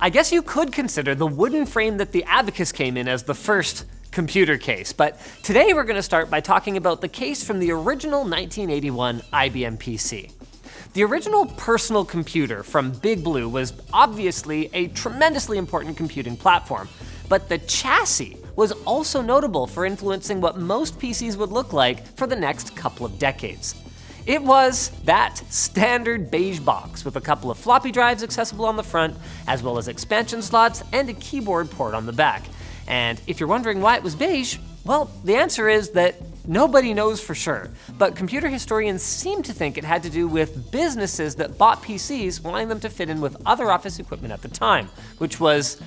I guess you could consider the wooden frame that the Abacus came in as the first computer case, but today we're going to start by talking about the case from the original 1981 IBM PC. The original personal computer from Big Blue was obviously a tremendously important computing platform, but the chassis was also notable for influencing what most PCs would look like for the next couple of decades. It was that standard beige box with a couple of floppy drives accessible on the front, as well as expansion slots and a keyboard port on the back. And if you're wondering why it was beige, well, the answer is that nobody knows for sure, but computer historians seem to think it had to do with businesses that bought PCs wanting them to fit in with other office equipment at the time, which was,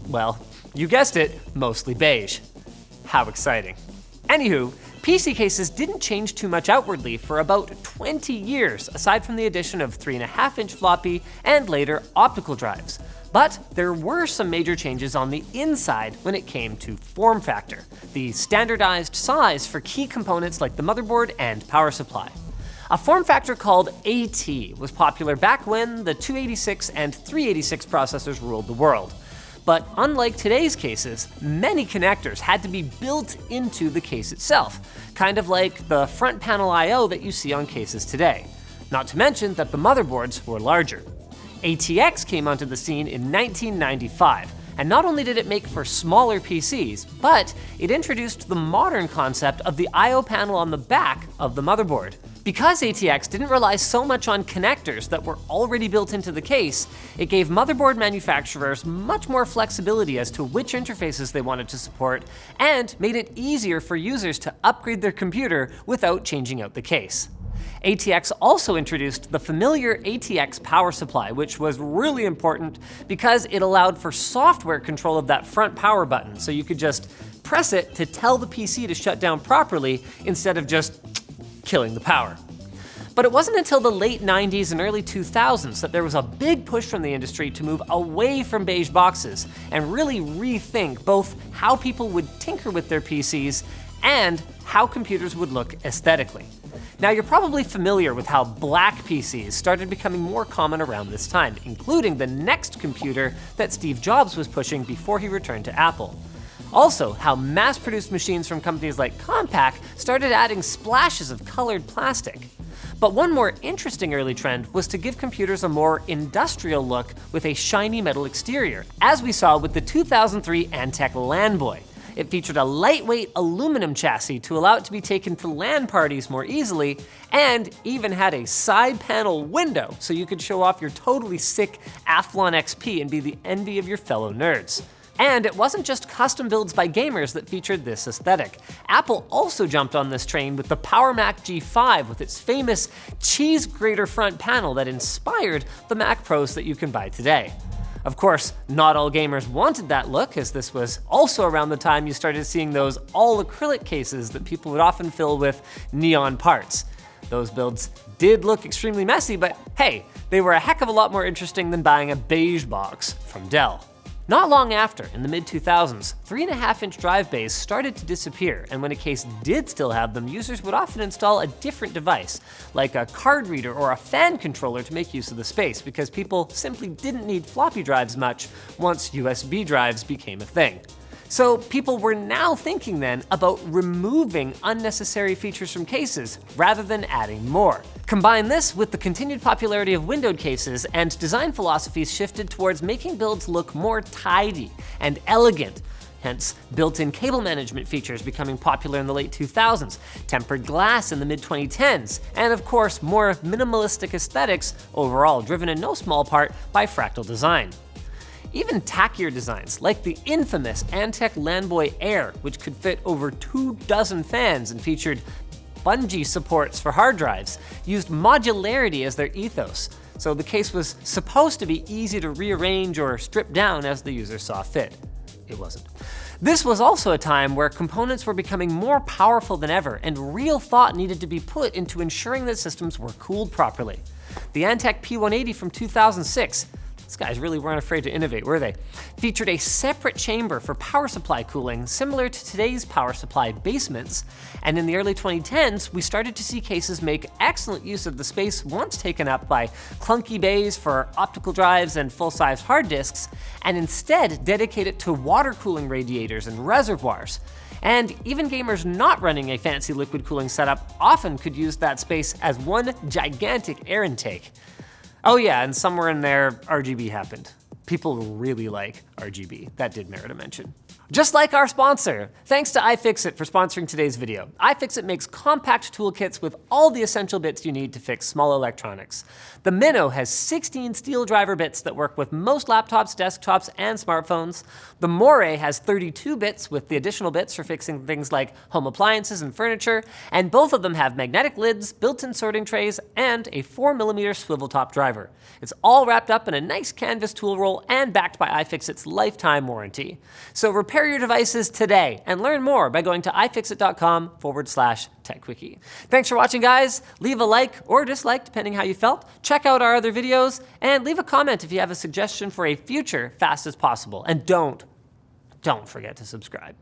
well, you guessed it, mostly beige. How exciting. Anywho, PC cases didn't change too much outwardly for about 20 years, aside from the addition of 3.5-inch floppy and later optical drives. But there were some major changes on the inside when it came to form factor, the standardized size for key components like the motherboard and power supply. A form factor called AT was popular back when the 286 and 386 processors ruled the world. But unlike today's cases, many connectors had to be built into the case itself, kind of like the front panel I/O that you see on cases today. Not to mention that the motherboards were larger. ATX came onto the scene in 1995, and not only did it make for smaller PCs, but it introduced the modern concept of the I/O panel on the back of the motherboard. Because ATX didn't rely so much on connectors that were already built into the case, it gave motherboard manufacturers much more flexibility as to which interfaces they wanted to support, and made it easier for users to upgrade their computer without changing out the case. ATX also introduced the familiar Atx Power Supply, which was really important because it allowed for software control of that front power button, so you could just press it to tell the PC to shut down properly instead of just killing the power. But it wasn't until the late 90s and early 2000s that there was a big push from the industry to move away from beige boxes and really rethink both how people would tinker with their PCs and how computers would look aesthetically. Now, you're probably familiar with how black PCs started becoming more common around this time, including the next computer that Steve Jobs was pushing before he returned to Apple. Also, how mass-produced machines from companies like Compaq started adding splashes of colored plastic. But one more interesting early trend was to give computers a more industrial look with a shiny metal exterior, as we saw with the 2003 Antec LAN-Boy. It featured a lightweight aluminum chassis to allow it to be taken to LAN parties more easily, and even had a side panel window so you could show off your totally sick Athlon XP and be the envy of your fellow nerds. And it wasn't just custom builds by gamers that featured this aesthetic. Apple also jumped on this train with the Power Mac G5 with its famous cheese grater front panel that inspired the Mac Pros that you can buy today. Of course, not all gamers wanted that look, as this was also around the time you started seeing those all-acrylic cases that people would often fill with neon parts. Those builds did look extremely messy, but hey, they were a heck of a lot more interesting than buying a beige box from Dell. Not long after, in the mid-2000s, 3.5-inch drive bays started to disappear, and when a case did still have them, users would often install a different device, like a card reader or a fan controller to make use of the space, because people simply didn't need floppy drives much once USB drives became a thing. So people were now thinking then about removing unnecessary features from cases rather than adding more. Combine this with the continued popularity of windowed cases, and design philosophies shifted towards making builds look more tidy and elegant. Hence, built-in cable management features becoming popular in the late 2000s, tempered glass in the mid-2010s, and of course, more minimalistic aesthetics overall, driven in no small part by fractal design. Even tackier designs, like the infamous Antec LAN-Boy Air, which could fit over 24 fans and featured bungee supports for hard drives, used modularity as their ethos, so the case was supposed to be easy to rearrange or strip down as the user saw fit. It wasn't. This was also a time where components were becoming more powerful than ever, and real thought needed to be put into ensuring that systems were cooled properly. The Antec P180 from 2006, These guys really weren't afraid to innovate, were they? Featured a separate chamber for power supply cooling, similar to today's power supply basements. And in the early 2010s, we started to see cases make excellent use of the space once taken up by clunky bays for optical drives and full-size hard disks, and instead dedicate it to water cooling radiators and reservoirs. And even gamers not running a fancy liquid cooling setup often could use that space as one gigantic air intake. Oh yeah, and somewhere in there, RGB happened. People really like RGB. That did merit a mention. Just like our sponsor. Thanks to iFixit for sponsoring today's video. iFixit makes compact toolkits with all the essential bits you need to fix small electronics. The Minnow has 16 steel driver bits that work with most laptops, desktops, and smartphones. The Moray has 32 bits with the additional bits for fixing things like home appliances and furniture, and both of them have magnetic lids, built-in sorting trays, and a 4mm swivel top driver. It's all wrapped up in a nice canvas tool roll and backed by iFixit's lifetime warranty. So repair your devices today and learn more by going to ifixit.com/techquickie. Thanks for watching, guys. Leave a like or dislike depending how you felt. Check out our other videos and leave a comment if you have a suggestion for a future Fast as Possible. And don't forget to subscribe.